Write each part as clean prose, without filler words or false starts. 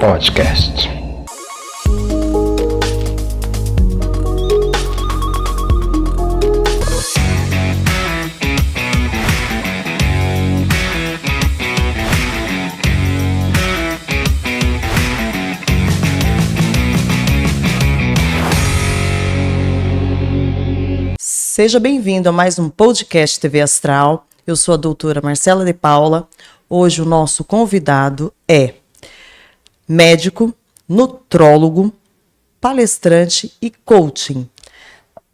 Podcast. Seja bem-vindo a mais um podcast TV Astral. Eu sou a doutora Marcela de Paula. Hoje o nosso convidado é médico, nutrólogo, palestrante e coaching,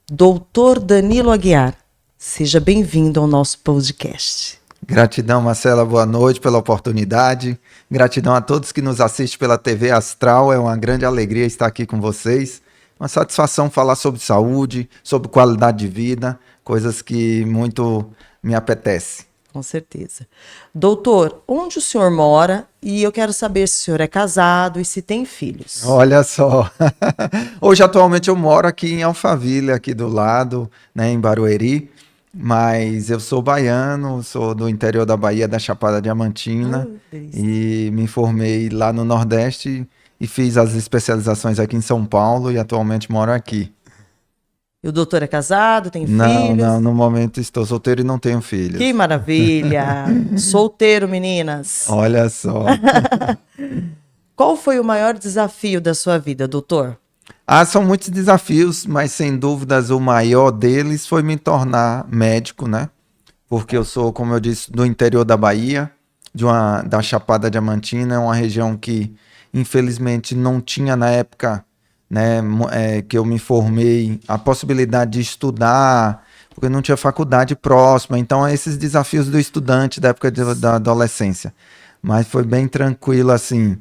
Dr. Danilo Aguiar. Seja bem-vindo ao nosso podcast. Gratidão, Marcela, boa noite pela oportunidade. Gratidão a todos que nos assistem pela TV Astral. É uma grande alegria estar aqui com vocês. Uma satisfação falar sobre saúde, sobre qualidade de vida, coisas que muito me apetece. Com certeza. Doutor, onde o senhor mora? E eu quero saber se o senhor é casado e se tem filhos. Olha só, hoje atualmente eu moro aqui em Alphaville, aqui do lado, né, em Barueri, mas eu sou baiano, sou do interior da Bahia, da Chapada Diamantina, e me formei lá no Nordeste e fiz as especializações aqui em São Paulo e atualmente moro aqui. E o doutor é casado, tem Não, filhos? Não, no momento estou solteiro e não tenho filhos. Que maravilha! Solteiro, meninas. Olha só. Qual foi o maior desafio da sua vida, doutor? São muitos desafios, mas sem dúvidas o maior deles foi me tornar médico, né? Porque eu sou, como eu disse, do interior da Bahia, da Chapada Diamantina, é uma região que infelizmente não tinha na época, né, que eu me formei, a possibilidade de estudar, porque não tinha faculdade próxima. Então, esses desafios do estudante da época da adolescência. Mas foi bem tranquilo, assim.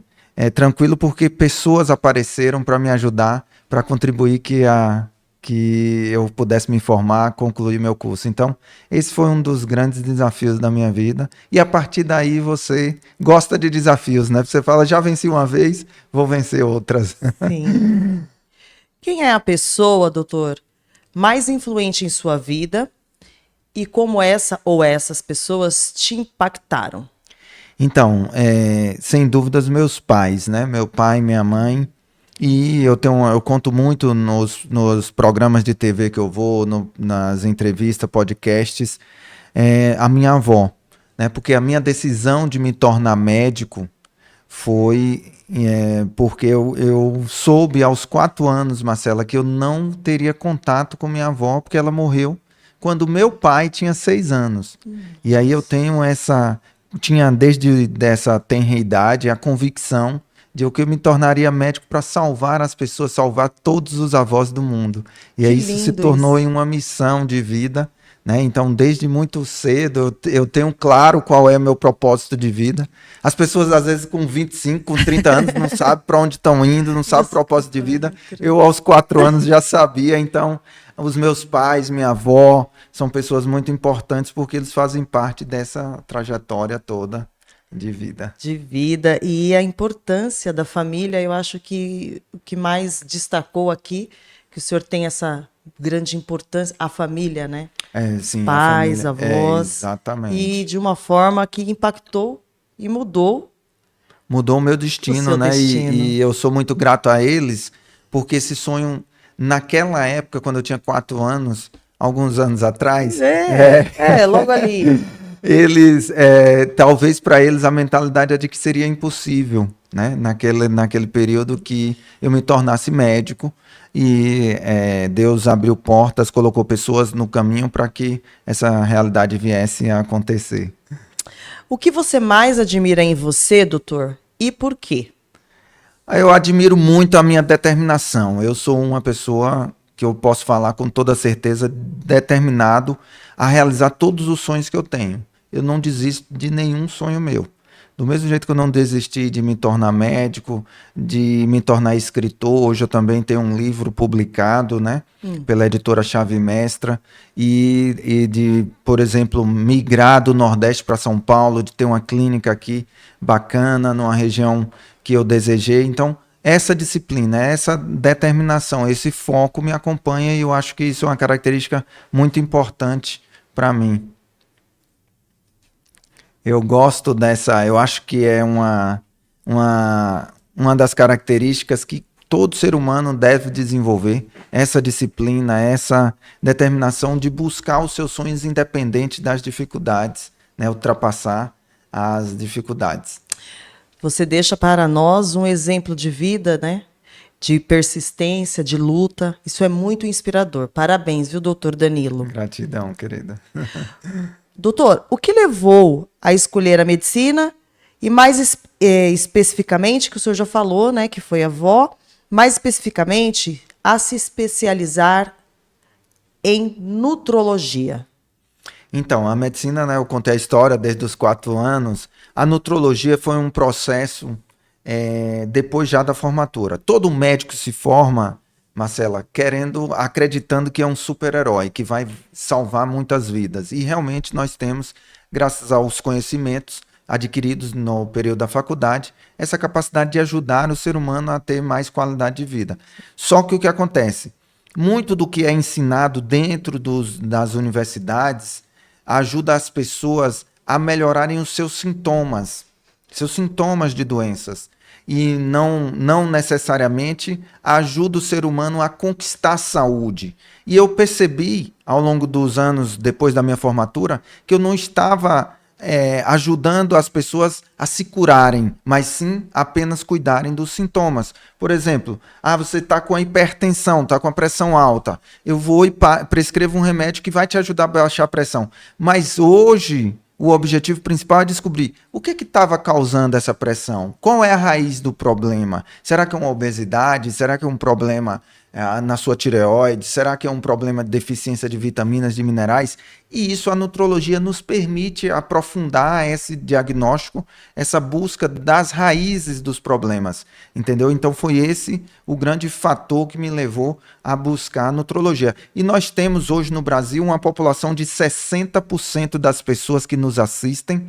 Tranquilo porque pessoas apareceram para me ajudar, para contribuir que eu pudesse me formar, concluir meu curso. Então, esse foi um dos grandes desafios da minha vida. E a partir daí você gosta de desafios, né? Você fala, já venci uma vez, vou vencer outras. Sim. Quem é a pessoa, doutor, mais influente em sua vida e como essa ou essas pessoas te impactaram? Então, sem dúvidas, meus pais, né? Meu pai, minha mãe. E eu conto muito nos programas de TV que eu vou, nas entrevistas, podcasts, a minha avó, né? Porque a minha decisão de me tornar médico foi porque eu soube aos 4 anos, Marcela, que eu não teria contato com minha avó, porque ela morreu quando meu pai tinha 6 anos. E aí eu tinha desde essa tenra idade a convicção de que eu me tornaria médico para salvar as pessoas, salvar todos os avós do mundo. E aí isso se tornou em uma missão de vida, né? Então, desde muito cedo, eu tenho claro qual é o meu propósito de vida. As pessoas, às vezes, com 25, com 30 anos, não sabem para onde estão indo, não sabem o propósito de vida. Eu, aos 4 anos, já sabia. Então, os meus pais, minha avó, são pessoas muito importantes porque eles fazem parte dessa trajetória toda de vida. De vida. E a importância da família, eu acho que o que mais destacou aqui, que o senhor tem essa grande importância, a família, né? Sim, pais, a família. avós. Exatamente. E de uma forma que impactou e mudou. Mudou o meu destino, né? E eu sou muito grato a eles, porque esse sonho, naquela época, quando eu tinha 4 anos, alguns anos atrás... logo ali... Eles, talvez para eles a mentalidade é de que seria impossível, né? Naquele período que eu me tornasse médico e Deus abriu portas, colocou pessoas no caminho para que essa realidade viesse a acontecer. O que você mais admira em você, doutor? E por quê? Eu admiro muito a minha determinação. Eu sou uma pessoa que eu posso falar com toda certeza, determinado a realizar todos os sonhos que eu tenho. Eu não desisto de nenhum sonho meu. Do mesmo jeito que eu não desisti de me tornar médico, de me tornar escritor, hoje eu também tenho um livro publicado, né, pela editora Chave Mestra, e de, por exemplo, migrar do Nordeste para São Paulo, de ter uma clínica aqui bacana, numa região que eu desejei. Então, essa disciplina, essa determinação, esse foco me acompanha e eu acho que isso é uma característica muito importante para mim. Eu gosto eu acho que é uma uma das características que todo ser humano deve desenvolver, essa disciplina, essa determinação de buscar os seus sonhos independente das dificuldades, né? Ultrapassar as dificuldades. Você deixa para nós um exemplo de vida, né? De persistência, de luta. Isso é muito inspirador. Parabéns, viu, doutor Danilo? Gratidão, querida. Doutor, o que levou a escolher a medicina e mais especificamente, que o senhor já falou, né, que foi avó, mais especificamente a se especializar em nutrologia? Então, a medicina, né, eu contei a história desde os 4 anos, a nutrologia foi um processo depois já da formatura. Todo médico se forma, Marcela, acreditando que é um super-herói, que vai salvar muitas vidas. E realmente nós temos, graças aos conhecimentos adquiridos no período da faculdade, essa capacidade de ajudar o ser humano a ter mais qualidade de vida. Só que o que acontece? Muito do que é ensinado dentro das universidades ajuda as pessoas a melhorarem os seus sintomas de doenças. E não necessariamente ajuda o ser humano a conquistar a saúde. E eu percebi, ao longo dos anos depois da minha formatura, que eu não estava ajudando as pessoas a se curarem, mas sim apenas cuidarem dos sintomas. Por exemplo, você está com a hipertensão, está com a pressão alta. Eu vou e prescrevo um remédio que vai te ajudar a baixar a pressão. Mas hoje, o objetivo principal é descobrir o que estava causando essa pressão. Qual é a raiz do problema? Será que é uma obesidade? Será que é um problema na sua tireoide? Será que é um problema de deficiência de vitaminas, de minerais? E isso a nutrologia nos permite aprofundar esse diagnóstico, essa busca das raízes dos problemas, entendeu? Então foi esse o grande fator que me levou a buscar a nutrologia. E nós temos hoje no Brasil uma população de 60% das pessoas que nos assistem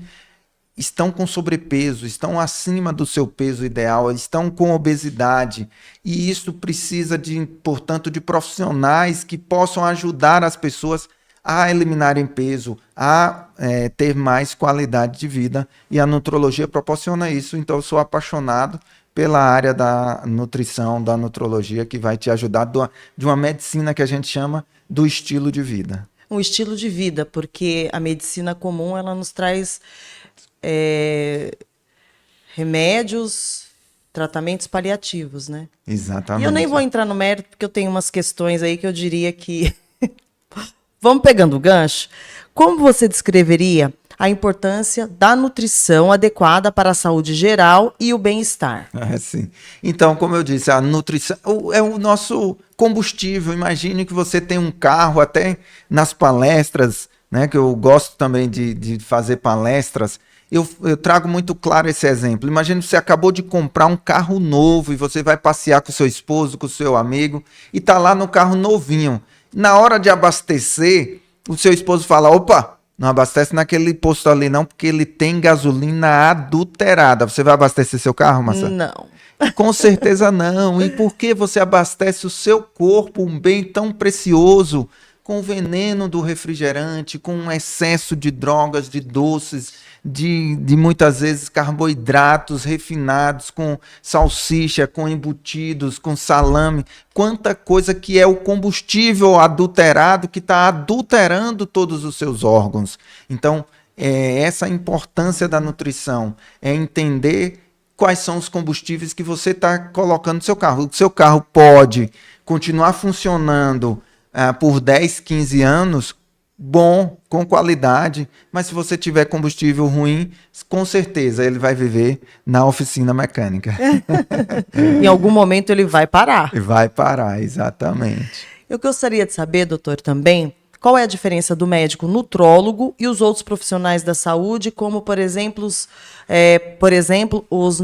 estão com sobrepeso, estão acima do seu peso ideal, estão com obesidade, e isso precisa portanto, de profissionais que possam ajudar as pessoas a eliminarem peso, a ter mais qualidade de vida, e a nutrologia proporciona isso. Então eu sou apaixonado pela área da nutrição, da nutrologia, que vai te ajudar de uma medicina que a gente chama do estilo de vida. Um estilo de vida, porque a medicina comum, ela nos traz remédios, tratamentos paliativos, né? Exatamente. E eu nem vou entrar no mérito, porque eu tenho umas questões aí que eu diria que... Vamos pegando o gancho. Como você descreveria a importância da nutrição adequada para a saúde geral e o bem-estar? Sim. Então, como eu disse, a nutrição é o nosso combustível. Imagine que você tem um carro, até nas palestras, né, que eu gosto também de fazer palestras, eu trago muito claro esse exemplo. Imagina que você acabou de comprar um carro novo e você vai passear com o seu esposo, com o seu amigo, e está lá no carro novinho. Na hora de abastecer, o seu esposo fala, opa, não abastece naquele posto ali não, porque ele tem gasolina adulterada. Você vai abastecer seu carro, Marcelo? Não. Com certeza não. E por que você abastece o seu corpo, um bem tão precioso, com o veneno do refrigerante, com um excesso de drogas, de doces, de muitas vezes carboidratos refinados, com salsicha, com embutidos, com salame, quanta coisa que é o combustível adulterado que está adulterando todos os seus órgãos. Então, essa a importância da nutrição, é entender quais são os combustíveis que você está colocando no seu carro. O seu carro pode continuar funcionando por 10, 15 anos, bom, com qualidade, mas se você tiver combustível ruim, com certeza ele vai viver na oficina mecânica. Em algum momento ele vai parar. Vai parar, exatamente. Eu gostaria de saber, doutor, também, qual é a diferença do médico nutrólogo e os outros profissionais da saúde, como, por exemplo, os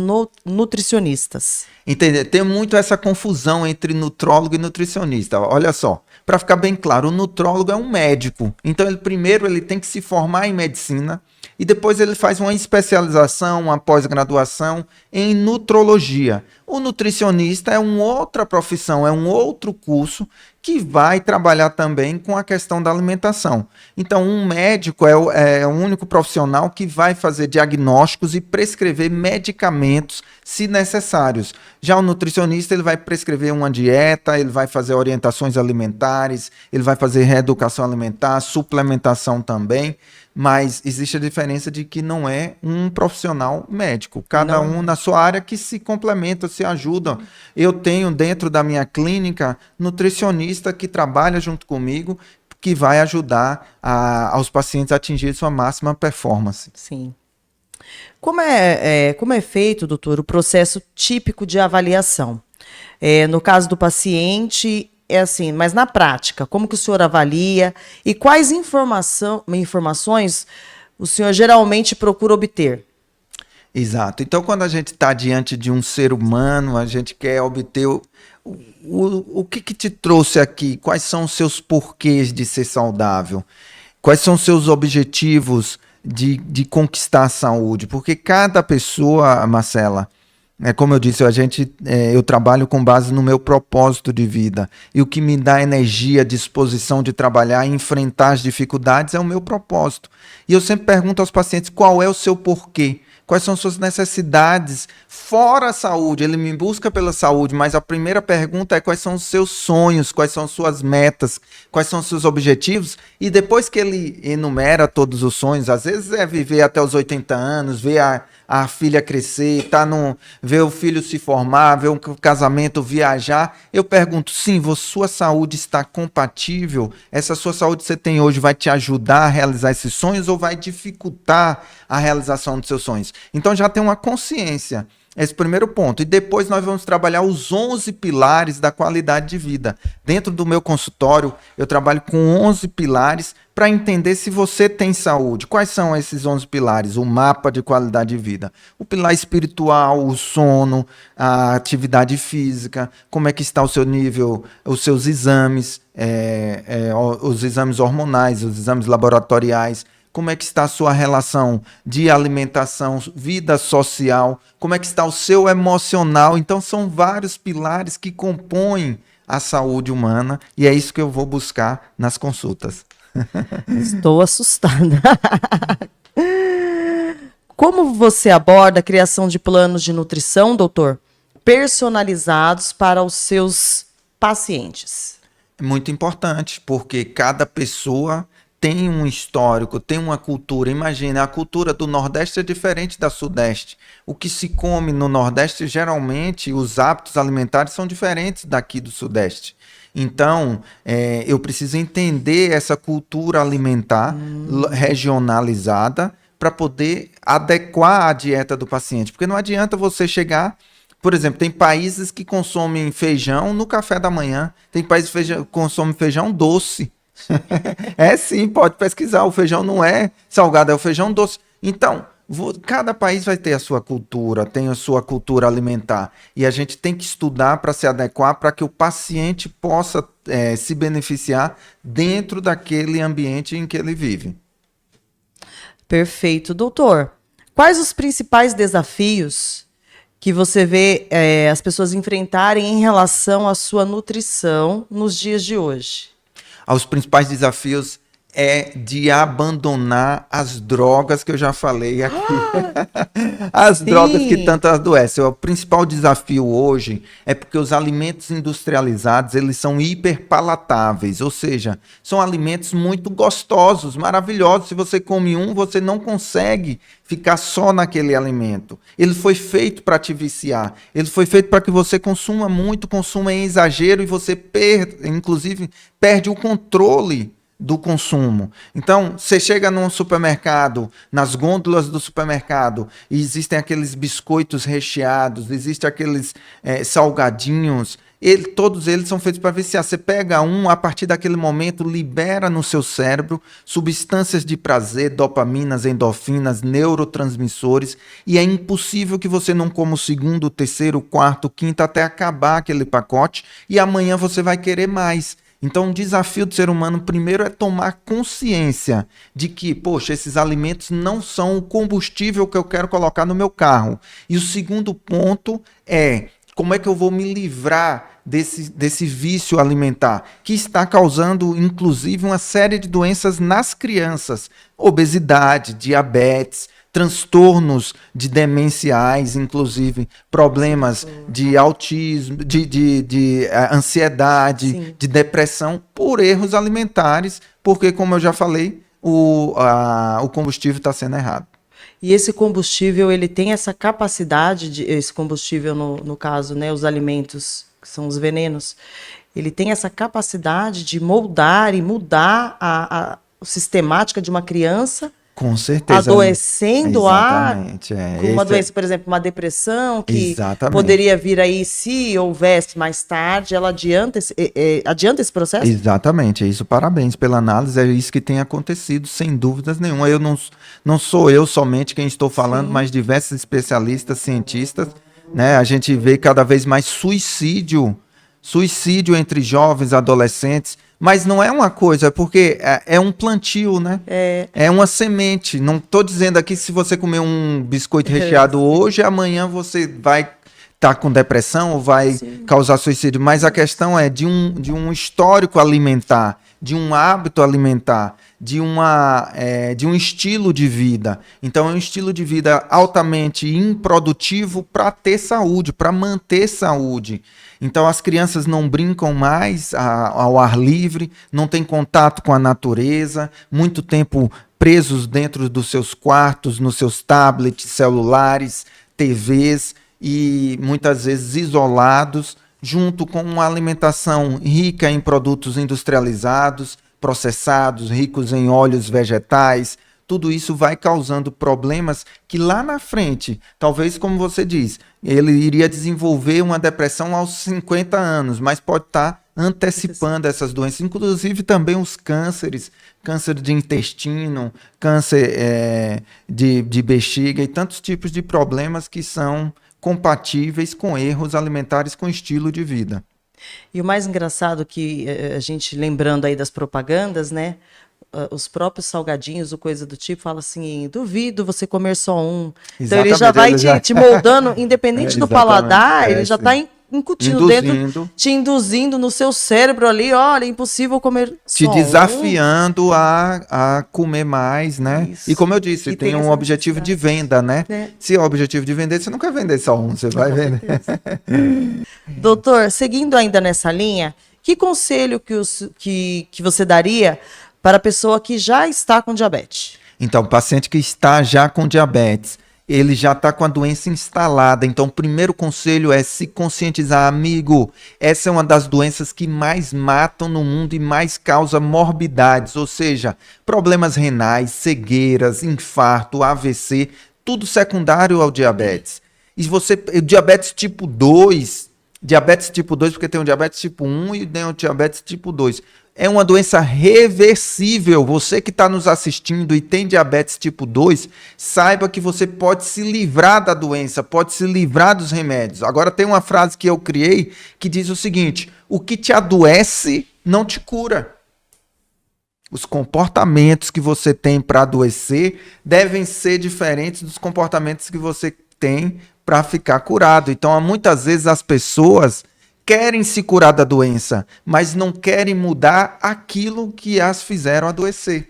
nutricionistas? Entender? Tem muito essa confusão entre nutrólogo e nutricionista. Olha só, para ficar bem claro, o nutrólogo é um médico. Então, primeiro ele tem que se formar em medicina e depois ele faz uma especialização, uma pós-graduação em nutrologia. O nutricionista é uma outra profissão, é um outro curso que vai trabalhar também com a questão da alimentação. Então, um médico é o único profissional que vai fazer diagnósticos e prescrever medicamentos, se necessários. Já o nutricionista, ele vai prescrever uma dieta, ele vai fazer orientações alimentares, ele vai fazer reeducação alimentar, suplementação também, mas existe a diferença de que não é um profissional médico. Cada um na sua área que se complementa, se ajuda. Eu tenho dentro da minha clínica nutricionista que trabalha junto comigo, que vai ajudar aos pacientes a atingir sua máxima performance. Sim. Como é feito, doutor, o processo típico de avaliação? No caso do paciente, é assim, mas na prática, como que o senhor avalia e quais informações o senhor geralmente procura obter? Exato. Então, quando a gente está diante de um ser humano, a gente quer obter o que te trouxe aqui, quais são os seus porquês de ser saudável, quais são os seus objetivos de conquistar a saúde, porque cada pessoa, Marcela, como eu disse, eu trabalho com base no meu propósito de vida, e o que me dá energia, disposição de trabalhar e enfrentar as dificuldades é o meu propósito. E eu sempre pergunto aos pacientes qual é o seu porquê. Quais são suas necessidades fora a saúde? Ele me busca pela saúde, mas a primeira pergunta é quais são os seus sonhos, quais são suas metas, quais são os seus objetivos, e depois que ele enumera todos os sonhos, às vezes é viver até os 80 anos, ver a filha crescer, ver o filho se formar, ver um casamento, viajar, eu pergunto, sim, sua saúde está compatível? Essa sua saúde que você tem hoje vai te ajudar a realizar esses sonhos ou vai dificultar a realização dos seus sonhos? Então já tem uma consciência, esse primeiro ponto. E depois nós vamos trabalhar os 11 pilares da qualidade de vida. Dentro do meu consultório, eu trabalho com 11 pilares para entender se você tem saúde. Quais são esses 11 pilares? O mapa de qualidade de vida. O pilar espiritual, o sono, a atividade física, como é que está o seu nível, os seus exames, os exames hormonais, os exames laboratoriais, como é que está a sua relação de alimentação, vida social, como é que está o seu emocional. Então são vários pilares que compõem a saúde humana e é isso que eu vou buscar nas consultas. Estou assustada. Como você aborda a criação de planos de nutrição, doutor, personalizados para os seus pacientes? É muito importante, porque cada pessoa tem um histórico, tem uma cultura. Imagina, a cultura do Nordeste é diferente da Sudeste. O que se come no Nordeste, geralmente, os hábitos alimentares são diferentes daqui do Sudeste. Então, eu preciso entender essa cultura alimentar regionalizada para poder adequar a dieta do paciente. Porque não adianta você chegar... Por exemplo, tem países que consomem feijão no café da manhã. Tem países que consomem feijão doce. Sim, pode pesquisar. O feijão não é salgado, é o feijão doce. Então, cada país vai ter a sua cultura, tem a sua cultura alimentar. E a gente tem que estudar para se adequar para que o paciente possa se beneficiar dentro daquele ambiente em que ele vive. Perfeito. Doutor, quais os principais desafios que você vê as pessoas enfrentarem em relação à sua nutrição nos dias de hoje? Os principais desafios é de abandonar as drogas que eu já falei aqui. As sim. Drogas que tanto adoecem. O principal desafio hoje é porque os alimentos industrializados, eles são hiperpalatáveis, ou seja, são alimentos muito gostosos, maravilhosos. Se você come um, você não consegue ficar só naquele alimento. Ele foi feito para te viciar. Ele foi feito para que você consuma muito, consuma em exagero e você inclusive perde o controle do consumo. Então, você chega num supermercado, nas gôndolas do supermercado, e existem aqueles biscoitos recheados, existem aqueles salgadinhos, todos eles são feitos para viciar. Você pega um, a partir daquele momento, libera no seu cérebro substâncias de prazer, dopaminas, endorfinas, neurotransmissores, e é impossível que você não coma o segundo, o terceiro, o quarto, o quinto, até acabar aquele pacote, e amanhã você vai querer mais. Então, o desafio do ser humano, primeiro, é tomar consciência de que, poxa, esses alimentos não são o combustível que eu quero colocar no meu carro. E o segundo ponto é como é que eu vou me livrar desse vício alimentar, que está causando, inclusive, uma série de doenças nas crianças, obesidade, diabetes, transtornos de demenciais, inclusive problemas de autismo, de ansiedade, Sim. de depressão, por erros alimentares, porque, como eu já falei, o combustível está sendo errado. E esse combustível, ele tem essa capacidade, esse combustível, no caso, né, os alimentos, que são os venenos, ele tem essa capacidade de moldar e mudar a sistemática de uma criança, Com certeza. adoecendo Exatamente. com uma doença, por exemplo, uma depressão, que Exatamente. poderia vir aí, se houvesse mais tarde, ela adianta esse processo? Exatamente, é isso. Parabéns pela análise, é isso que tem acontecido, sem dúvidas nenhuma. Eu não sou eu somente quem estou falando, Sim. mas diversos especialistas, cientistas, né? A gente vê cada vez mais suicídio entre jovens, adolescentes, mas não é uma coisa, porque é um plantio, né? É uma semente. Não estou dizendo aqui se você comer um biscoito recheado hoje, amanhã você vai estar com depressão ou vai causar suicídio, mas a questão é de um histórico alimentar, de um hábito alimentar, de um estilo de vida. Então é um estilo de vida altamente improdutivo para ter saúde, para manter saúde. Então as crianças não brincam mais ao ar livre, não têm contato com a natureza, muito tempo presos dentro dos seus quartos, nos seus tablets, celulares, TVs, e muitas vezes isolados, junto com uma alimentação rica em produtos industrializados, processados, ricos em óleos vegetais. Tudo isso vai causando problemas que lá na frente, talvez como você diz, ele iria desenvolver uma depressão aos 50 anos, mas pode estar antecipando essas doenças, inclusive também os cânceres, câncer de intestino, câncer de bexiga e tantos tipos de problemas que são compatíveis com erros alimentares com estilo de vida. E o mais engraçado que a gente, lembrando aí das propagandas, né? Os próprios salgadinhos ou coisa do tipo, fala assim, duvido você comer só um. Então ele já vai te moldando, independente do paladar, ele já está incutindo dentro, te induzindo no seu cérebro ali, olha, é impossível comer só te desafiando a comer mais, né? Isso. E como eu disse, tem um objetivo de venda, né? Se é o objetivo de vender, você não quer vender só um, você vai vender. Doutor, seguindo ainda nessa linha, que conselho que você daria para a pessoa que já está com diabetes? Então, o paciente que está já com diabetes, ele já está com a doença instalada. Então, o primeiro conselho é se conscientizar, amigo. Essa é uma das doenças que mais matam no mundo e mais causa morbidades, ou seja, problemas renais, cegueiras, infarto, AVC, tudo secundário ao diabetes. E diabetes tipo 2, porque tem o diabetes tipo 1 e tem o diabetes tipo 2. É uma doença reversível. Você que está nos assistindo e tem diabetes tipo 2, saiba que você pode se livrar da doença, pode se livrar dos remédios. Agora tem uma frase que eu criei que diz o seguinte: o que te adoece não te cura. Os comportamentos que você tem para adoecer devem ser diferentes dos comportamentos que você tem para ficar curado. Então, muitas vezes as pessoas querem se curar da doença, mas não querem mudar aquilo que as fizeram adoecer.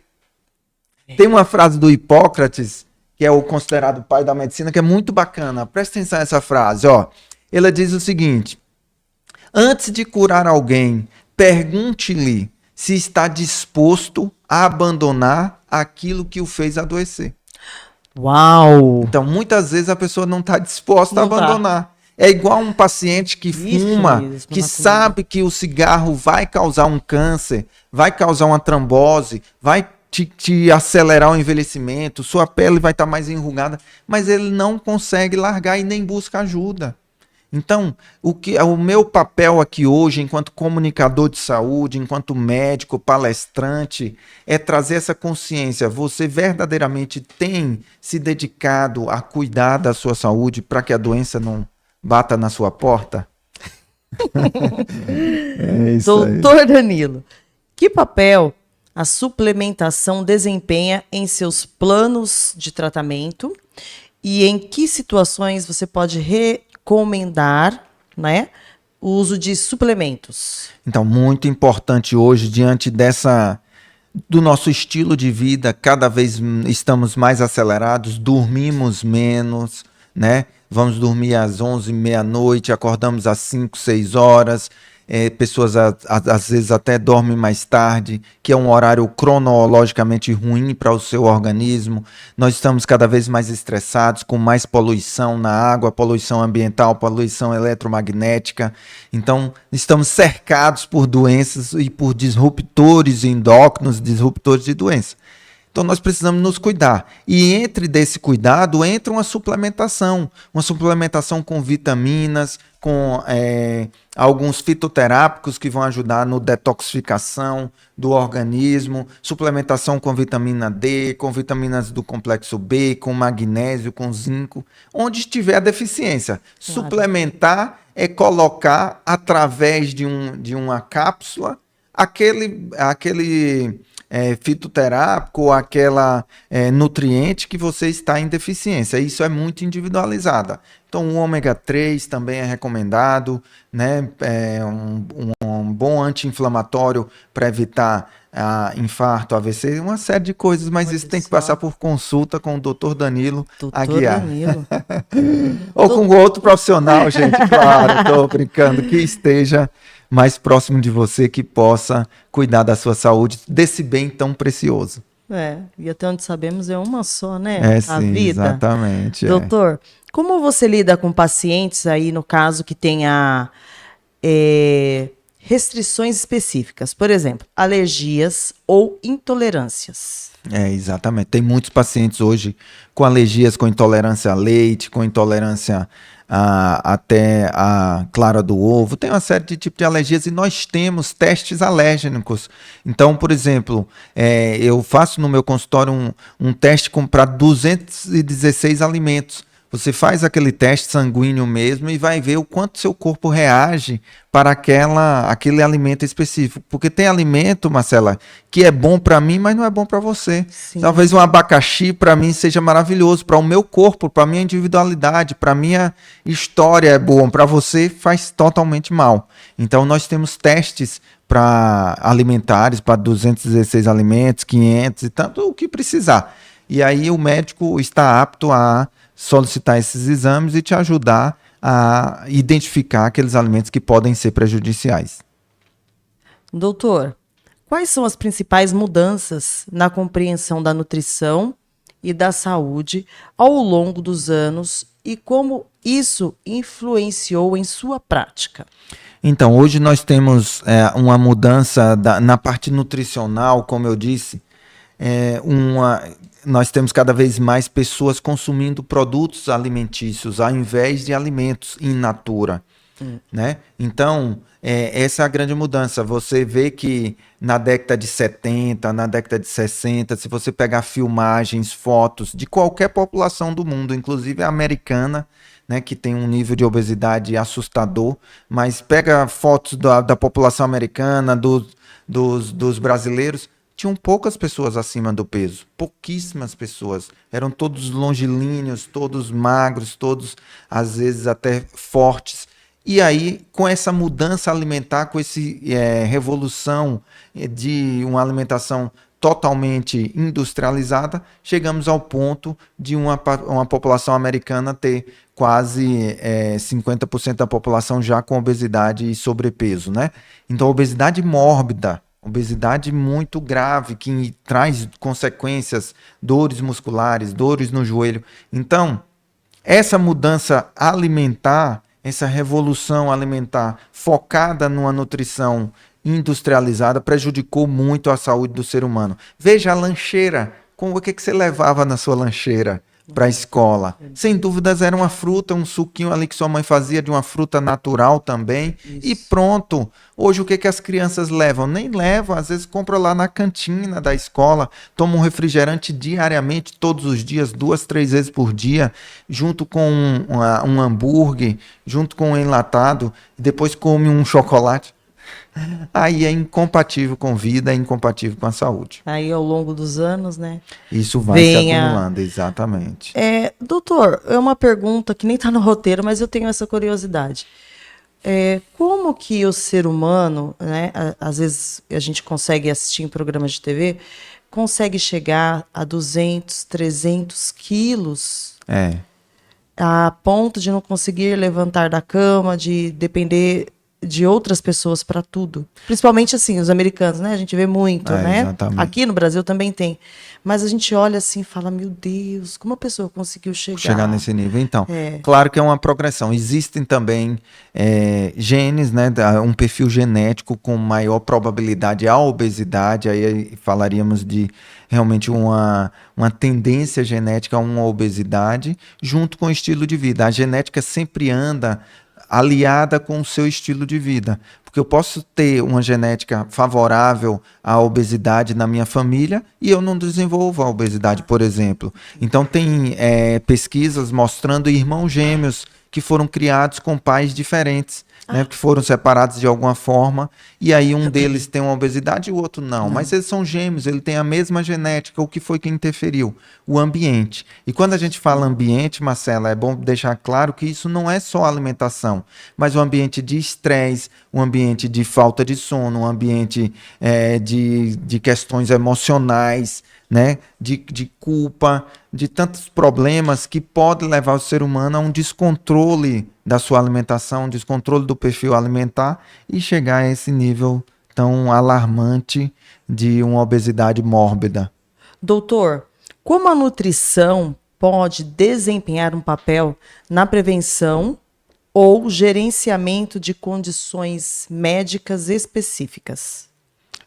Tem uma frase do Hipócrates, que é o considerado pai da medicina, que é muito bacana. Presta atenção nessa frase, ó. Ela diz o seguinte: antes de curar alguém, pergunte-lhe se está disposto a abandonar aquilo que o fez adoecer. Uau! Então, muitas vezes a pessoa não está disposta a abandonar. É igual um paciente que fuma, que sabe que o cigarro vai causar um câncer, vai causar uma trombose, vai te acelerar o envelhecimento, sua pele vai estar mais enrugada, mas ele não consegue largar e nem busca ajuda. Então, o meu papel aqui hoje, enquanto comunicador de saúde, enquanto médico, palestrante, é trazer essa consciência. Você verdadeiramente tem se dedicado a cuidar da sua saúde para que a doença não bata na sua porta? É isso aí. Doutor Danilo, que papel a suplementação desempenha em seus planos de tratamento e em que situações você pode recomendar né? O uso de suplementos. Então, muito importante hoje, diante do nosso estilo de vida, cada vez estamos mais acelerados, dormimos menos, né? Vamos dormir às 11, meia-noite, acordamos às 5, 6 horas. Pessoas às vezes até dormem mais tarde, que é um horário cronologicamente ruim para o seu organismo. Nós estamos cada vez mais estressados, com mais poluição na água, poluição ambiental, poluição eletromagnética. Então, estamos cercados por doenças e por disruptores endócrinos, disruptores de doença. Então nós precisamos nos cuidar. E entre desse cuidado entra uma suplementação com vitaminas, com alguns fitoterápicos que vão ajudar no detoxificação do organismo, suplementação com vitamina D, com vitaminas do complexo B, com magnésio, com zinco, onde estiver a deficiência. Claro. Suplementar é colocar através de uma cápsula aquele fitoterápico, aquela nutriente que você está em deficiência. Isso é muito individualizado. Então, o ômega 3 também é recomendado, né? Um bom anti-inflamatório para evitar infarto, AVC, uma série de coisas, mas isso tem que passar por consulta com o Dr. Danilo Aguiar. Danilo. Ou com outro profissional, gente, claro, estou brincando, que esteja mais próximo de você, que possa cuidar da sua saúde, desse bem tão precioso. E até onde sabemos é uma só, né? A vida. Exatamente. Doutor, como você lida com pacientes aí, no caso, que tenha restrições específicas? Por exemplo, alergias ou intolerâncias. Exatamente. Tem muitos pacientes hoje com alergias, com intolerância a leite, com intolerância até a clara do ovo. Tem uma série de tipos de alergias e nós temos testes alérgenos. Então, por exemplo, eu faço no meu consultório um teste para 216 alimentos. Você faz aquele teste sanguíneo mesmo e vai ver o quanto seu corpo reage para aquele alimento específico. Porque tem alimento, Marcela, que é bom para mim, mas não é bom para você. Sim. Talvez um abacaxi para mim seja maravilhoso, para o meu corpo, para a minha individualidade, para a minha história é bom, para você faz totalmente mal. Então nós temos testes para alimentares, para 216 alimentos, 500 e tanto, o que precisar. E aí o médico está apto a solicitar esses exames e te ajudar a identificar aqueles alimentos que podem ser prejudiciais. Doutor, quais são as principais mudanças na compreensão da nutrição e da saúde ao longo dos anos e como isso influenciou em sua prática? Então, hoje nós temos uma mudança na parte nutricional, como eu disse, nós temos cada vez mais pessoas consumindo produtos alimentícios ao invés de alimentos in natura, né? Então, essa é a grande mudança. Você vê que na década de 70, na década de 60, se você pegar filmagens, fotos de qualquer população do mundo, inclusive a americana, né, que tem um nível de obesidade assustador, mas pega fotos da população americana, dos brasileiros, tinham poucas pessoas acima do peso, pouquíssimas pessoas. Eram todos longilíneos, todos magros, todos às vezes até fortes. E aí, com essa mudança alimentar, com essa revolução de uma alimentação totalmente industrializada, chegamos ao ponto de uma população americana ter quase 50% da população já com obesidade e sobrepeso, né? Então, obesidade mórbida, obesidade muito grave, que traz consequências, dores musculares, dores no joelho. Então, essa mudança alimentar, essa revolução alimentar focada numa nutrição industrializada prejudicou muito a saúde do ser humano. Veja a lancheira, o que você levava na sua lancheira para a escola? Sem dúvidas era uma fruta, um suquinho ali que sua mãe fazia de uma fruta natural também. Isso. E pronto. Hoje o que as crianças levam? Nem levam, às vezes compra lá na cantina da escola, toma um refrigerante diariamente, todos os dias, 2, 3 vezes por dia, junto com um hambúrguer, junto com um enlatado, depois come um chocolate. Aí é incompatível com vida, é incompatível com a saúde. Aí ao longo dos anos, né? Isso vai se acumulando, exatamente. Doutor, é uma pergunta que nem está no roteiro, mas eu tenho essa curiosidade. como que o ser humano, né, às vezes a gente consegue assistir em programas de TV, consegue chegar a 200, 300 quilos a ponto de não conseguir levantar da cama, de depender de outras pessoas para tudo. Principalmente, assim, os americanos, né? A gente vê muito, né? Exatamente. Aqui no Brasil também tem. Mas a gente olha assim e fala, meu Deus, como a pessoa conseguiu Chegar nesse nível. Então, É. claro que é uma progressão. Existem também genes, né? Um perfil genético com maior probabilidade à obesidade. Aí falaríamos de realmente uma tendência genética a uma obesidade, junto com o estilo de vida. A genética sempre anda aliada com o seu estilo de vida. Porque eu posso ter uma genética favorável à obesidade na minha família e eu não desenvolvo a obesidade, por exemplo. Então, tem pesquisas mostrando irmãos gêmeos que foram criados com pais diferentes, né, que foram separados de alguma forma, e aí um deles tem uma obesidade e o outro não. Mas eles são gêmeos, ele tem a mesma genética. O que foi que interferiu? O ambiente. E quando a gente fala ambiente, Marcela, é bom deixar claro que isso não é só alimentação, mas o ambiente de estresse, um ambiente de falta de sono, um ambiente de questões emocionais, né, de culpa, de tantos problemas que podem levar o ser humano a um descontrole da sua alimentação, um descontrole do perfil alimentar e chegar a esse nível tão alarmante de uma obesidade mórbida. Doutor, como a nutrição pode desempenhar um papel na prevenção ou gerenciamento de condições médicas específicas?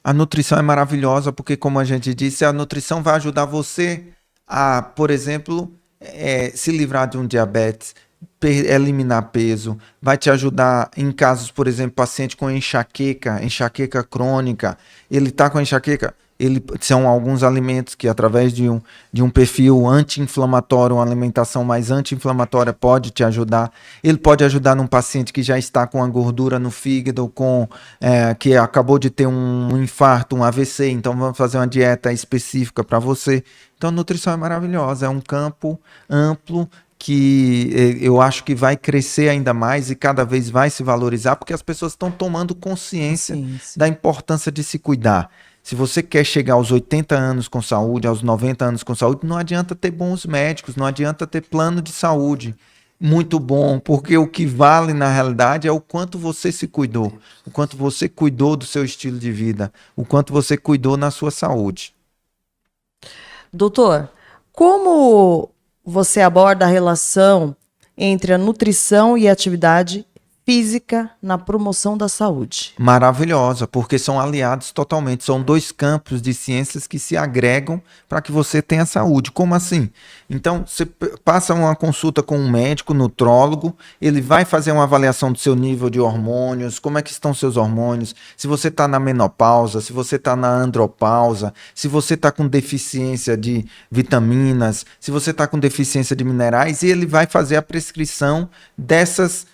A nutrição é maravilhosa porque, como a gente disse, a nutrição vai ajudar você a, por exemplo, se livrar de um diabetes, eliminar peso, vai te ajudar em casos, por exemplo, paciente com enxaqueca crônica, ele está com enxaqueca, são alguns alimentos que, através de um perfil anti-inflamatório, uma alimentação mais anti-inflamatória, pode te ajudar. Ele pode ajudar num paciente que já está com a gordura no fígado, que acabou de ter um infarto, um AVC, então vamos fazer uma dieta específica para você. Então, a nutrição é maravilhosa, é um campo amplo que eu acho que vai crescer ainda mais e cada vez vai se valorizar, porque as pessoas estão tomando consciência da importância de se cuidar. Se você quer chegar aos 80 anos com saúde, aos 90 anos com saúde, não adianta ter bons médicos, não adianta ter plano de saúde muito bom, porque o que vale na realidade é o quanto você se cuidou, o quanto você cuidou do seu estilo de vida, o quanto você cuidou na sua saúde. Doutor, como você aborda a relação entre a nutrição e a atividade física na promoção da saúde? Maravilhosa, porque são aliados totalmente. São dois campos de ciências que se agregam para que você tenha saúde. Como assim? Então, você passa uma consulta com um médico, nutrólogo, ele vai fazer uma avaliação do seu nível de hormônios, como é que estão seus hormônios, se você está na menopausa, se você está na andropausa, se você está com deficiência de vitaminas, se você está com deficiência de minerais, e ele vai fazer a prescrição dessas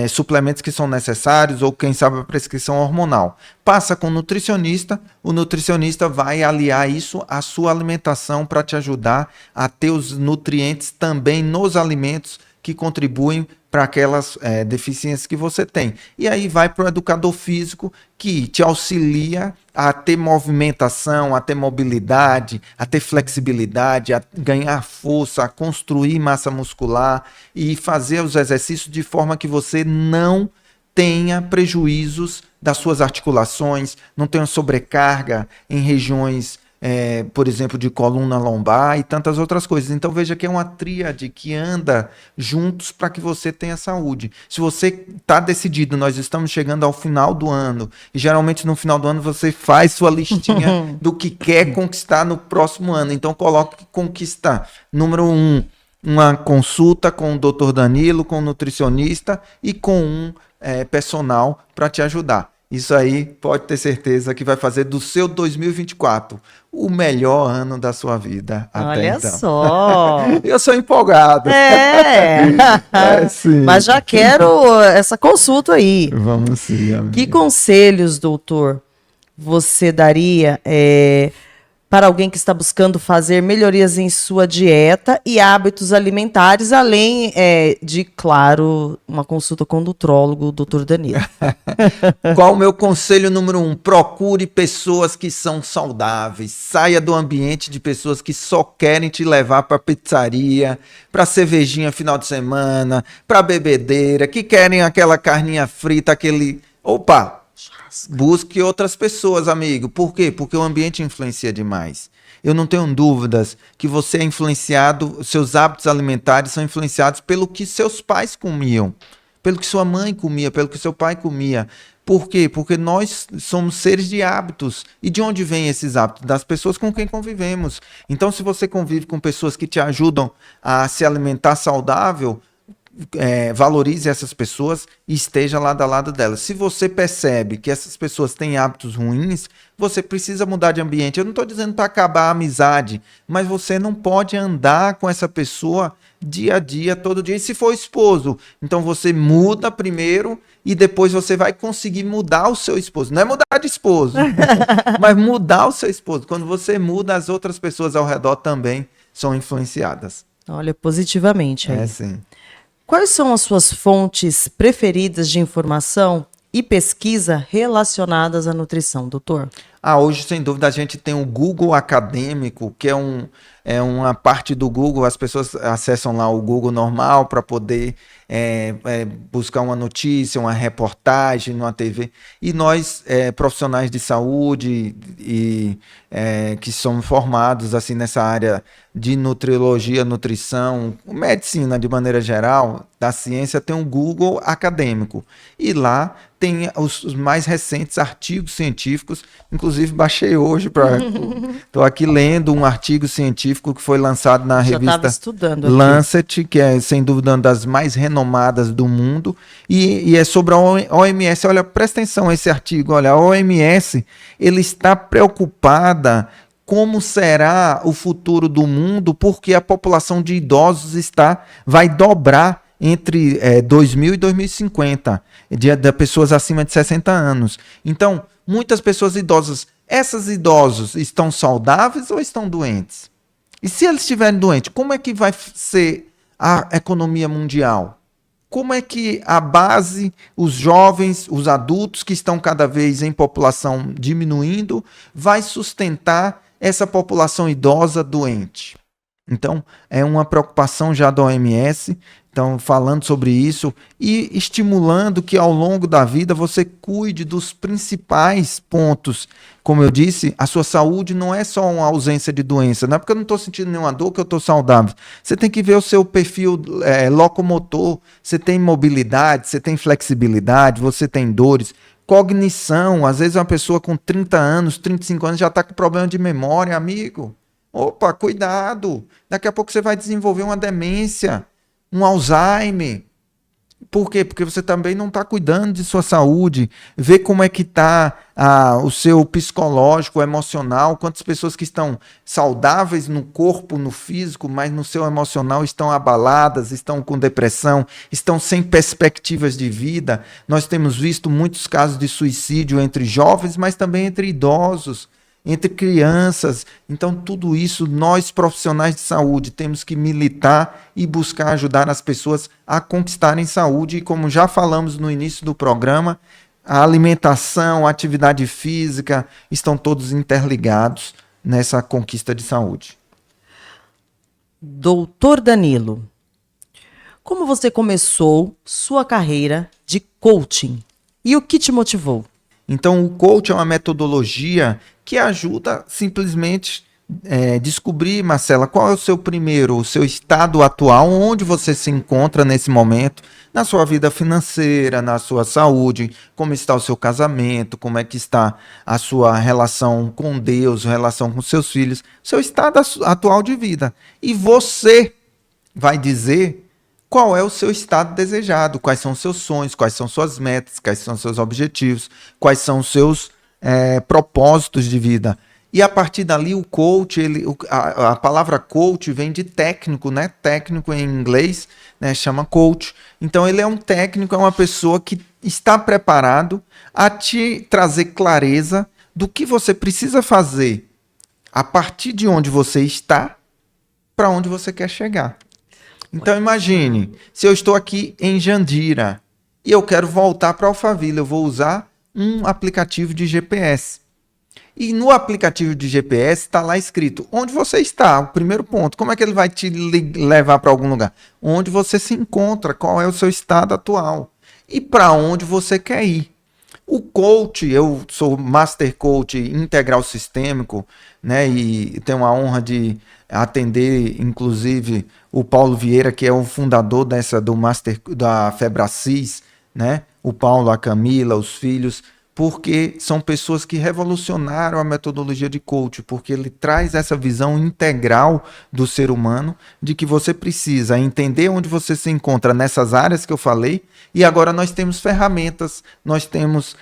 suplementos que são necessários, ou quem sabe a prescrição hormonal. Passa com o nutricionista vai aliar isso à sua alimentação para te ajudar a ter os nutrientes também nos alimentos que contribuem para aquelas deficiências que você tem. E aí vai para o educador físico, que te auxilia a ter movimentação, a ter mobilidade, a ter flexibilidade, a ganhar força, a construir massa muscular e fazer os exercícios de forma que você não tenha prejuízos das suas articulações, não tenha sobrecarga em regiões, por exemplo, de coluna lombar e tantas outras coisas. Então veja que é uma tríade que anda juntos para que você tenha saúde. Se você está decidido, nós estamos chegando ao final do ano, e geralmente no final do ano você faz sua listinha do que quer conquistar no próximo ano. Então coloque conquistar. Número 1, uma consulta com o Dr. Danilo, com o nutricionista e com um personal para te ajudar. Isso aí pode ter certeza que vai fazer do seu 2024 o melhor ano da sua vida até Olha então. Só! Eu sou empolgado. Sim. Mas já quero essa consulta aí. Vamos sim, amiga. Que conselhos, doutor, você daria para alguém que está buscando fazer melhorias em sua dieta e hábitos alimentares, além de, claro, uma consulta com o nutrólogo, o Dr. Danilo. Qual o meu conselho número 1? Procure pessoas que são saudáveis. Saia do ambiente de pessoas que só querem te levar para pizzaria, para cervejinha final de semana, para bebedeira, que querem aquela carninha frita, aquele... Opa! Busque outras pessoas, amigo. Por quê? Porque o ambiente influencia demais. Eu não tenho dúvidas que você é influenciado, seus hábitos alimentares são influenciados pelo que seus pais comiam, pelo que sua mãe comia, pelo que seu pai comia. Por quê? Porque nós somos seres de hábitos. E de onde vêm esses hábitos? Das pessoas com quem convivemos. Então, se você convive com pessoas que te ajudam a se alimentar saudável, valorize essas pessoas e esteja lado a lado delas. Se você percebe que essas pessoas têm hábitos ruins, você precisa mudar de ambiente. Eu não estou dizendo para acabar a amizade, mas você não pode andar com essa pessoa dia a dia, todo dia. E se for esposo, então você muda primeiro e depois você vai conseguir mudar o seu esposo. Não é mudar de esposo, mas mudar o seu esposo. Quando você muda, as outras pessoas ao redor também são influenciadas. Olha, positivamente aí. Sim. Quais são as suas fontes preferidas de informação e pesquisa relacionadas à nutrição, doutor? Hoje, sem dúvida, a gente tem o Google Acadêmico, que é uma parte do Google. As pessoas acessam lá o Google normal para poder buscar uma notícia, uma reportagem numa TV. E nós, profissionais de saúde e que somos formados assim, nessa área de nutriologia, nutrição, medicina de maneira geral, da ciência, tem um Google Acadêmico. E lá tem os mais recentes artigos científicos. Inclusive, baixei hoje para... Estou aqui lendo um artigo científico que foi lançado na revista Lancet, que é, sem dúvida, uma das mais renomadas do mundo, e é sobre a OMS. Olha, presta atenção esse artigo. Olha, a OMS ele está preocupada como será o futuro do mundo, porque a população de idosos vai dobrar entre 2000 e 2050, de pessoas acima de 60 anos. Então, muitas pessoas idosas, esses idosos estão saudáveis ou estão doentes? E se eles estiverem doentes, como é que vai ser a economia mundial? Como é que a base, os jovens, os adultos que estão cada vez em população diminuindo, vai sustentar essa população idosa doente? Então, é uma preocupação já da OMS, então falando sobre isso e estimulando que ao longo da vida você cuide dos principais pontos. Como eu disse, a sua saúde não é só uma ausência de doença, não é porque eu não estou sentindo nenhuma dor que eu estou saudável. Você tem que ver o seu perfil locomotor, você tem mobilidade, você tem flexibilidade, você tem dores, cognição. Às vezes uma pessoa com 30 anos, 35 anos já está com problema de memória, amigo. Opa, cuidado, daqui a pouco você vai desenvolver uma demência, um Alzheimer. Por quê? Porque você também não está cuidando de sua saúde. Vê como é que está o seu psicológico, emocional. Quantas pessoas que estão saudáveis no corpo, no físico, mas no seu emocional estão abaladas, estão com depressão, estão sem perspectivas de vida. Nós temos visto muitos casos de suicídio entre jovens, mas também entre idosos, entre crianças. Então, tudo isso, nós profissionais de saúde temos que militar e buscar ajudar as pessoas a conquistarem saúde. E como já falamos no início do programa, a alimentação, a atividade física estão todos interligados nessa conquista de saúde. Doutor Danilo, como você começou sua carreira de coaching e o que te motivou? Então, o coach é uma metodologia que ajuda simplesmente descobrir, Marcela, qual é o seu estado atual, onde você se encontra nesse momento, na sua vida financeira, na sua saúde, como está o seu casamento, como é que está a sua relação com Deus, relação com seus filhos, seu estado atual de vida. E você vai dizer qual é o seu estado desejado, quais são os seus sonhos, quais são suas metas, quais são seus objetivos, quais são os seus propósitos de vida. E a partir dali o coach, a palavra coach vem de técnico, né? Técnico em inglês, né? Chama coach. Então ele é um técnico, é uma pessoa que está preparado a te trazer clareza do que você precisa fazer a partir de onde você está para onde você quer chegar. Então imagine, se eu estou aqui em Jandira e eu quero voltar para Alphaville, eu vou usar um aplicativo de GPS. E no aplicativo de GPS está lá escrito onde você está, o primeiro ponto. Como é que ele vai te levar para algum lugar? Onde você se encontra, qual é o seu estado atual e para onde você quer ir. O coach, eu sou Master Coach Integral Sistêmico, né? E tenho a honra de atender, inclusive, o Paulo Vieira, que é o fundador da Febracis, né? O Paulo, a Camila, os filhos, porque são pessoas que revolucionaram a metodologia de coach, porque ele traz essa visão integral do ser humano, de que você precisa entender onde você se encontra nessas áreas que eu falei, e agora nós temos ferramentas, nós temos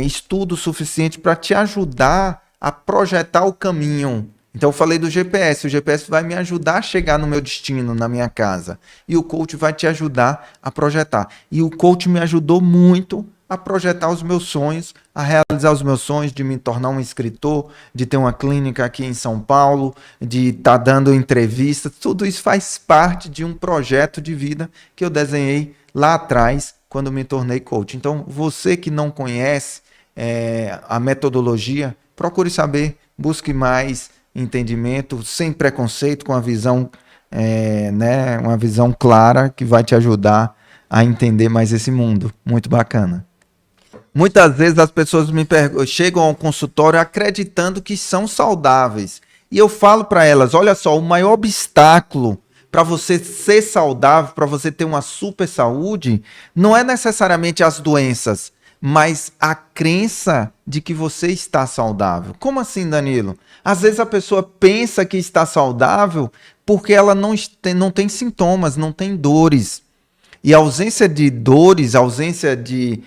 estudo suficiente para te ajudar a projetar o caminho. Então eu falei do GPS, o GPS vai me ajudar a chegar no meu destino, na minha casa, e o coach vai te ajudar a projetar. E o coach me ajudou muito a projetar os meus sonhos, a realizar os meus sonhos de me tornar um escritor, de ter uma clínica aqui em São Paulo, de estar dando entrevistas. Tudo isso faz parte de um projeto de vida que eu desenhei lá atrás, quando me tornei coach. Então, você que não conhece a metodologia, procure saber, busque mais entendimento, sem preconceito, com a visão, né, uma visão clara que vai te ajudar a entender mais esse mundo. Muito bacana. Muitas vezes as pessoas chegam ao consultório acreditando que são saudáveis. E eu falo para elas, olha só, o maior obstáculo para você ser saudável, para você ter uma super saúde, não é necessariamente as doenças, mas a crença de que você está saudável. Como assim, Danilo? Às vezes a pessoa pensa que está saudável porque ela não tem sintomas, não tem dores. E a ausência de dores, a ausência de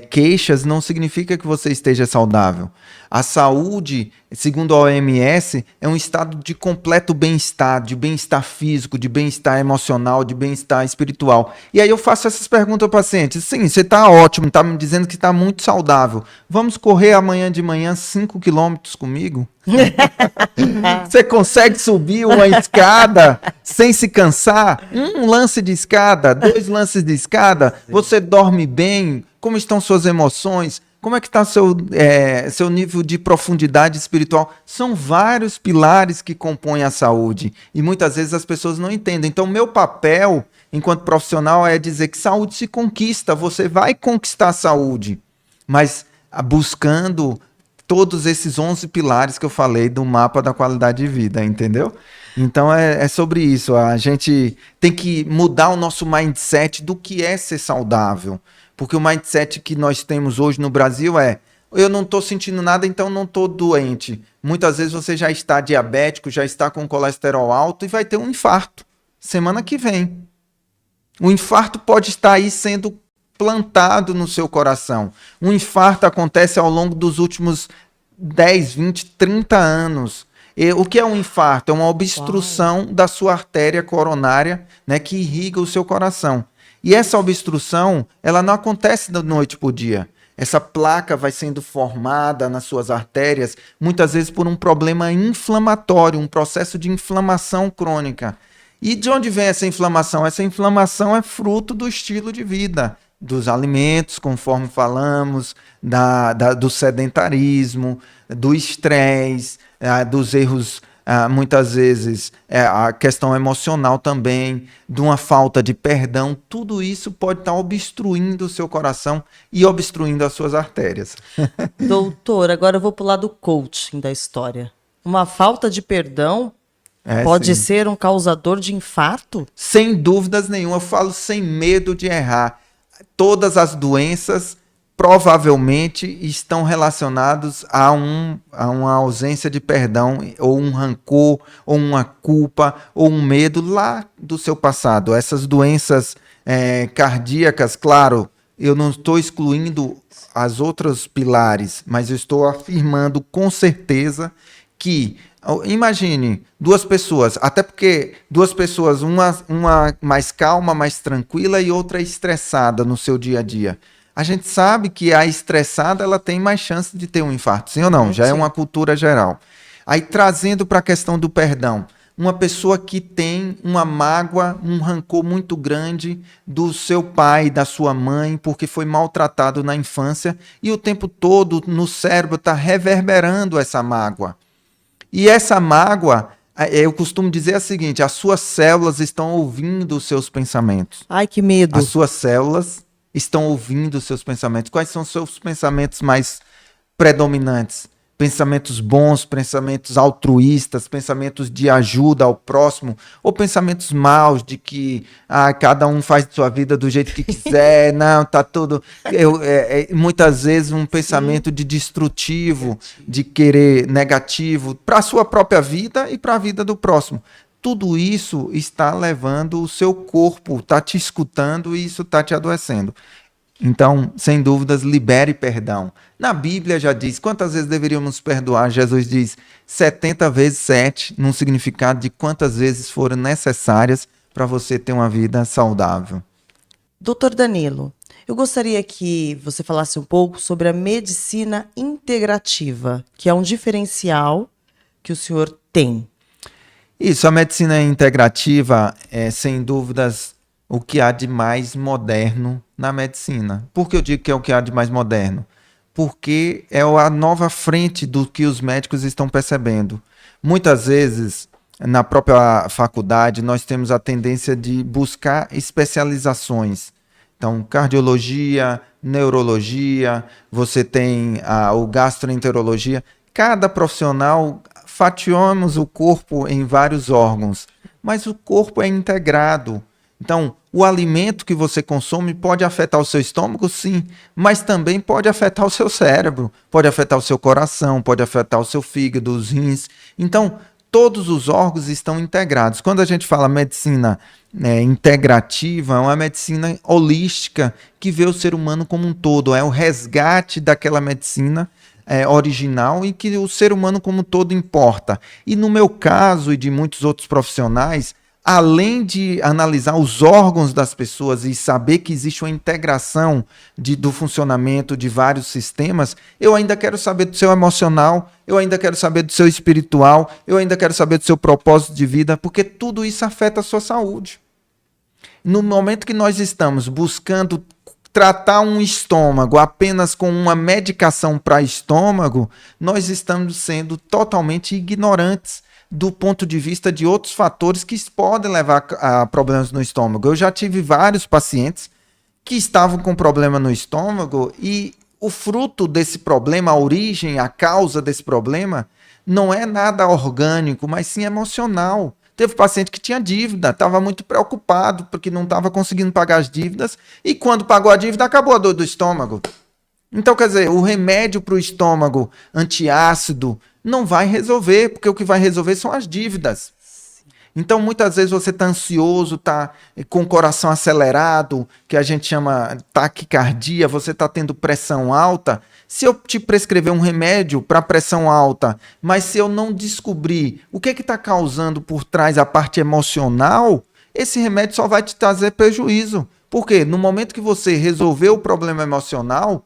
queixas não significa que você esteja saudável. A saúde, segundo a OMS, é um estado de completo bem-estar, de bem-estar físico, de bem-estar emocional, de bem-estar espiritual. E aí eu faço essas perguntas ao paciente. Sim, você está ótimo, está me dizendo que está muito saudável. Vamos correr amanhã de manhã 5 quilômetros comigo? Você consegue subir uma escada sem se cansar? Um lance de escada, 2 lances de escada? Você dorme bem? Como estão suas emoções? Como é que está seu nível de profundidade espiritual? São vários pilares que compõem a saúde. E muitas vezes as pessoas não entendem. Então, meu papel, enquanto profissional, é dizer que saúde se conquista. Você vai conquistar a saúde. Mas buscando todos esses 11 pilares que eu falei do mapa da qualidade de vida, entendeu? Então é sobre isso. A gente tem que mudar o nosso mindset do que é ser saudável. Porque o mindset que nós temos hoje no Brasil é: eu não estou sentindo nada, então não estou doente. Muitas vezes você já está diabético, já está com colesterol alto e vai ter um infarto semana que vem. O infarto pode estar aí sendo plantado no seu coração. Um infarto acontece ao longo dos últimos 10, 20, 30 anos. E o que é um infarto? É uma obstrução da sua artéria coronária, né, que irriga o seu coração. E essa obstrução, ela não acontece da noite para o dia. Essa placa vai sendo formada nas suas artérias, muitas vezes por um problema inflamatório, um processo de inflamação crônica. E de onde vem essa inflamação? Essa inflamação é fruto do estilo de vida, dos alimentos, conforme falamos, do sedentarismo, do estresse, dos erros, muitas vezes, a questão emocional também, de uma falta de perdão. Tudo isso pode estar obstruindo o seu coração e obstruindo as suas artérias. Doutor, agora eu vou para o lado coaching da história. Uma falta de perdão pode ser um causador de infarto? Sem dúvidas nenhuma, eu falo sem medo de errar. Todas as doenças provavelmente estão relacionadas a uma ausência de perdão, ou um rancor, ou uma culpa, ou um medo lá do seu passado. Essas doenças cardíacas, claro, eu não estou excluindo as outras pilares, mas eu estou afirmando com certeza que, imagine, 2 pessoas, até porque 2 pessoas, uma mais calma, mais tranquila e outra estressada no seu dia a dia. A gente sabe que a estressada ela tem mais chance de ter um infarto, sim ou não? Já é uma cultura geral. Aí trazendo para a questão do perdão, uma pessoa que tem uma mágoa, um rancor muito grande do seu pai, da sua mãe, porque foi maltratado na infância e o tempo todo no cérebro está reverberando essa mágoa. E essa mágoa, eu costumo dizer o seguinte, as suas células estão ouvindo os seus pensamentos. Ai, que medo. As suas células estão ouvindo os seus pensamentos. Quais são os seus pensamentos mais predominantes? Pensamentos bons, pensamentos altruístas, pensamentos de ajuda ao próximo, ou pensamentos maus de que cada um faz sua vida do jeito que quiser, não, tá tudo... muitas vezes um pensamento de destrutivo, de querer negativo para a sua própria vida e para a vida do próximo. Tudo isso está levando o seu corpo, está te escutando e isso está te adoecendo. Então, sem dúvidas, libere perdão. Na Bíblia já diz, quantas vezes deveríamos perdoar? Jesus diz 70 vezes 7, num significado de quantas vezes foram necessárias para você ter uma vida saudável. Doutor Danilo, eu gostaria que você falasse um pouco sobre a medicina integrativa, que é um diferencial que o senhor tem. Isso, a medicina integrativa é, sem dúvidas, o que há de mais moderno na medicina. Por que eu digo que é o que há de mais moderno? Porque é a nova frente do que os médicos estão percebendo. Muitas vezes, na própria faculdade, nós temos a tendência de buscar especializações. Então, cardiologia, neurologia, você tem o gastroenterologia. Cada profissional, fatiamos o corpo em vários órgãos, mas o corpo é integrado. Então, o alimento que você consome pode afetar o seu estômago, sim, mas também pode afetar o seu cérebro, pode afetar o seu coração, pode afetar o seu fígado, os rins. Então, todos os órgãos estão integrados. Quando a gente fala medicina integrativa, é uma medicina holística que vê o ser humano como um todo, é o resgate daquela medicina original e que o ser humano como um todo importa. E no meu caso e de muitos outros profissionais, além de analisar os órgãos das pessoas e saber que existe uma integração do funcionamento de vários sistemas, eu ainda quero saber do seu emocional, eu ainda quero saber do seu espiritual, eu ainda quero saber do seu propósito de vida, porque tudo isso afeta a sua saúde. No momento que nós estamos buscando tratar um estômago apenas com uma medicação para estômago, nós estamos sendo totalmente ignorantes do ponto de vista de outros fatores que podem levar a problemas no estômago. Eu já tive vários pacientes que estavam com problema no estômago e o fruto desse problema, a origem, a causa desse problema, não é nada orgânico, mas sim emocional. Teve paciente que tinha dívida, estava muito preocupado porque não estava conseguindo pagar as dívidas e quando pagou a dívida acabou a dor do estômago. Então, quer dizer, o remédio para o estômago antiácido não vai resolver, porque o que vai resolver são as dívidas. Então, muitas vezes você está ansioso, está com o coração acelerado, que a gente chama taquicardia, você está tendo pressão alta. Se eu te prescrever um remédio para pressão alta, mas se eu não descobrir o que está causando por trás a parte emocional, esse remédio só vai te trazer prejuízo. Por quê? No momento que você resolveu o problema emocional,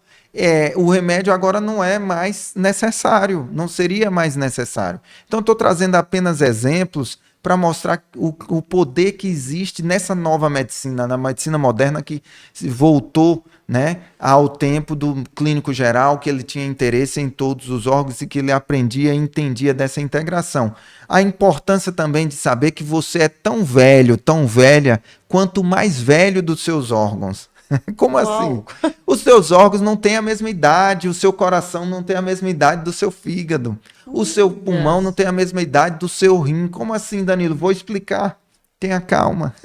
o remédio agora não é mais necessário, não seria mais necessário. Então, estou trazendo apenas exemplos para mostrar o poder que existe nessa nova medicina, na medicina moderna que voltou, né, ao tempo do clínico geral, que ele tinha interesse em todos os órgãos e que ele aprendia e entendia dessa integração. A importância também de saber que você é tão velho, tão velha, quanto mais velho dos seus órgãos. Como assim? Os seus órgãos não têm a mesma idade, o seu coração não tem a mesma idade do seu fígado, o seu pulmão não tem a mesma idade do seu rim. Como assim, Danilo? Vou explicar. Tenha calma.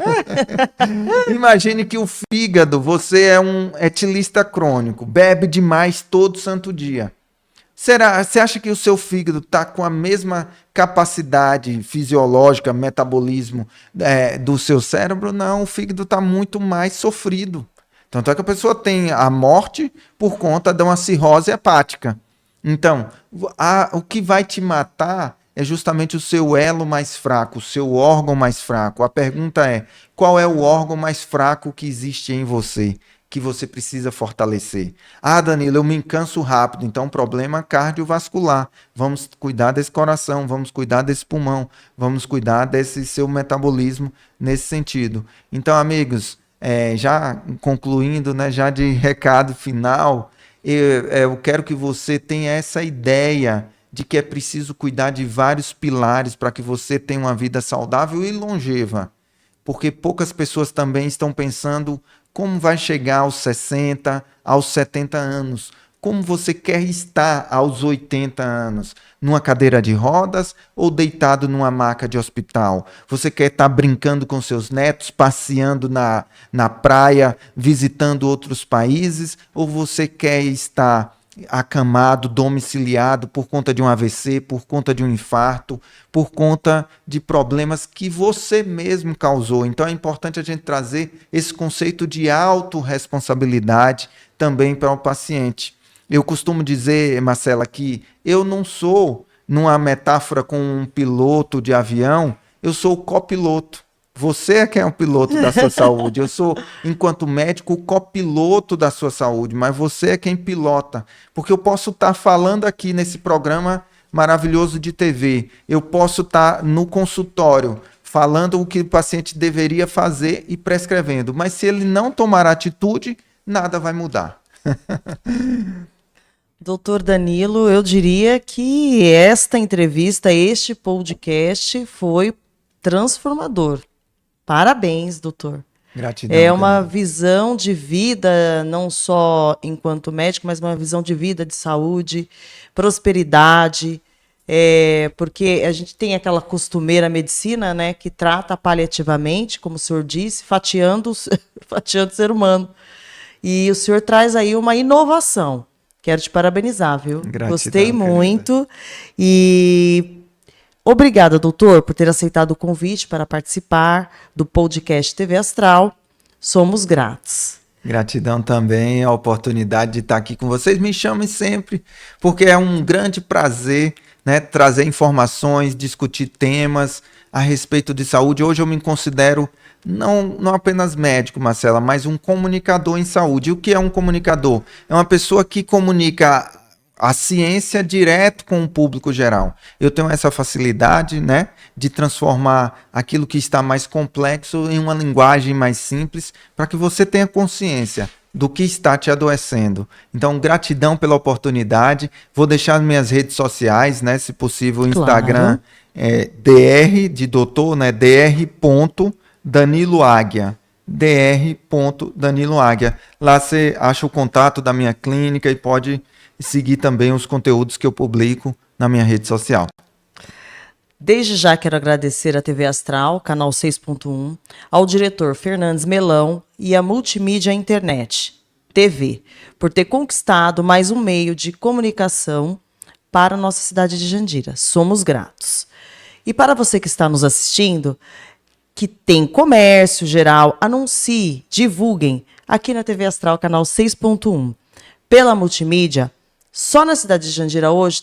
Imagine que o fígado, você é um etilista crônico, bebe demais todo santo dia. Você acha que o seu fígado está com a mesma capacidade fisiológica, metabolismo do seu cérebro? Não, o fígado está muito mais sofrido. Tanto é que a pessoa tem a morte por conta de uma cirrose hepática. Então, o que vai te matar é justamente o seu elo mais fraco, o seu órgão mais fraco. A pergunta é, qual é o órgão mais fraco que existe em você? que você precisa fortalecer. Ah, Danilo, eu me canso rápido, então problema cardiovascular. Vamos cuidar desse coração, vamos cuidar desse pulmão, vamos cuidar desse seu metabolismo nesse sentido. Então, amigos, já concluindo, né, já de recado final, eu quero que você tenha essa ideia de que é preciso cuidar de vários pilares para que você tenha uma vida saudável e longeva. Porque poucas pessoas também estão pensando como vai chegar aos 60, aos 70 anos. Como você quer estar aos 80 anos? Numa cadeira de rodas ou deitado numa maca de hospital? Você quer estar brincando com seus netos, passeando na praia, visitando outros países? Ou você quer estar acamado, domiciliado por conta de um AVC, por conta de um infarto, por conta de problemas que você mesmo causou? Então é importante a gente trazer esse conceito de autorresponsabilidade também para o paciente. Eu costumo dizer, Marcela, que eu não sou, numa metáfora com um piloto de avião, eu sou o copiloto. Você é quem é o piloto da sua saúde. Eu sou, enquanto médico, o copiloto da sua saúde, mas você é quem pilota. Porque eu posso estar falando aqui nesse programa maravilhoso de TV, eu posso estar no consultório falando o que o paciente deveria fazer e prescrevendo, mas se ele não tomar atitude, nada vai mudar. Doutor Danilo, eu diria que esta entrevista, este podcast foi transformador. Parabéns, doutor. Gratidão. É uma visão de vida, não só enquanto médico, mas uma visão de vida, de saúde, prosperidade, porque a gente tem aquela costumeira medicina, né, que trata paliativamente, como o senhor disse, fatiando o ser humano. E o senhor traz aí uma inovação. Quero te parabenizar, viu? Gratidão, gostei querida. muito. E obrigada, doutor, por ter aceitado o convite para participar do podcast TV Astral. Somos gratos. Gratidão também, a oportunidade de estar aqui com vocês. Me chamem sempre, porque é um grande prazer, né, trazer informações, discutir temas a respeito de saúde. Hoje eu me considero não apenas médico, Marcela, mas um comunicador em saúde. E o que é um comunicador? É uma pessoa que comunica a ciência direto com o público geral. Eu tenho essa facilidade, né, de transformar aquilo que está mais complexo em uma linguagem mais simples, para que você tenha consciência do que está te adoecendo. Então, gratidão pela oportunidade. Vou deixar minhas redes sociais, né, se possível, o Instagram, dr de doutor, né, dr.daniloáguia. dr.daniloáguia. Lá você acha o contato da minha clínica e pode seguir também os conteúdos que eu publico na minha rede social. Desde já quero agradecer à TV Astral, canal 6.1, ao diretor Fernandes Melão e à Multimídia Internet, TV, por ter conquistado mais um meio de comunicação para a nossa cidade de Jandira. Somos gratos. E para você que está nos assistindo, que tem comércio geral, anuncie, divulguem aqui na TV Astral, canal 6.1. Pela Multimídia, só na cidade de Jandira hoje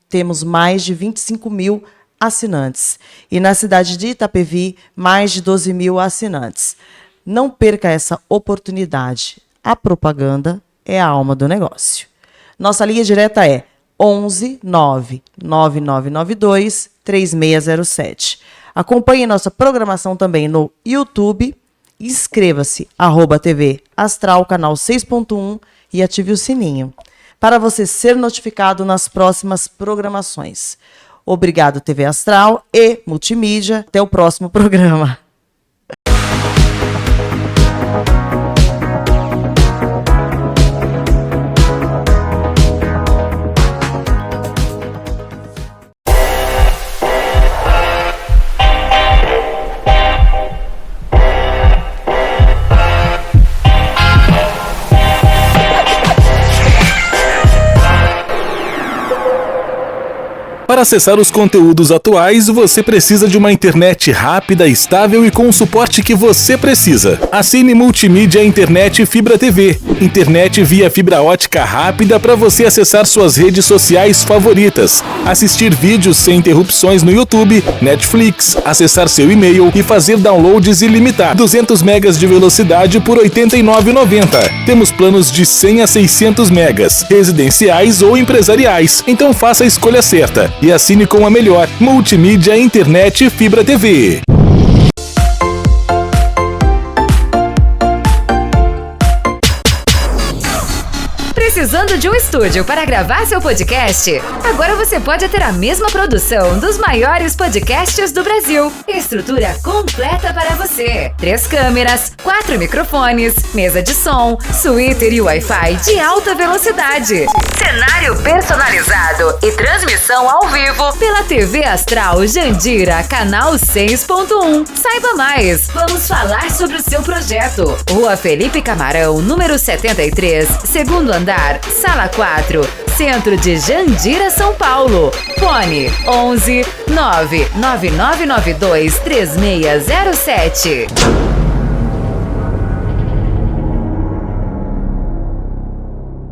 temos mais de 25 mil assinantes. E na cidade de Itapevi, mais de 12 mil assinantes. Não perca essa oportunidade. A propaganda é a alma do negócio. Nossa linha direta é 11 9 9992 3607. Acompanhe nossa programação também no YouTube. Inscreva-se, @TV Astral, canal 6.1 e ative o sininho, para você ser notificado nas próximas programações. Obrigado, TV Astral e Multimídia. Até o próximo programa. Para Para acessar os conteúdos atuais, você precisa de uma internet rápida, estável e com o suporte que você precisa. Assine Multimídia Internet Fibra TV. Internet via fibra ótica rápida para você acessar suas redes sociais favoritas, assistir vídeos sem interrupções no YouTube, Netflix, acessar seu e-mail e fazer downloads ilimitados. 200 megas de velocidade por R$ 89,90. Temos planos de 100 a 600 megas, residenciais ou empresariais. Então faça a escolha certa e assine com a melhor Multimídia Internet Fibra TV. Precisando de um estúdio para gravar seu podcast? Agora você pode ter a mesma produção dos maiores podcasts do Brasil. Estrutura completa para você. 3 câmeras, 4 microfones, mesa de som, suíte e Wi-Fi de alta velocidade. Cenário personalizado e transmissão ao vivo pela TV Astral Jandira, canal 6.1. Saiba mais, vamos falar sobre o seu projeto. Rua Felipe Camarão, número 73, segundo andar, Sala 4, Centro de Jandira, São Paulo. Fone 11 99992 3607.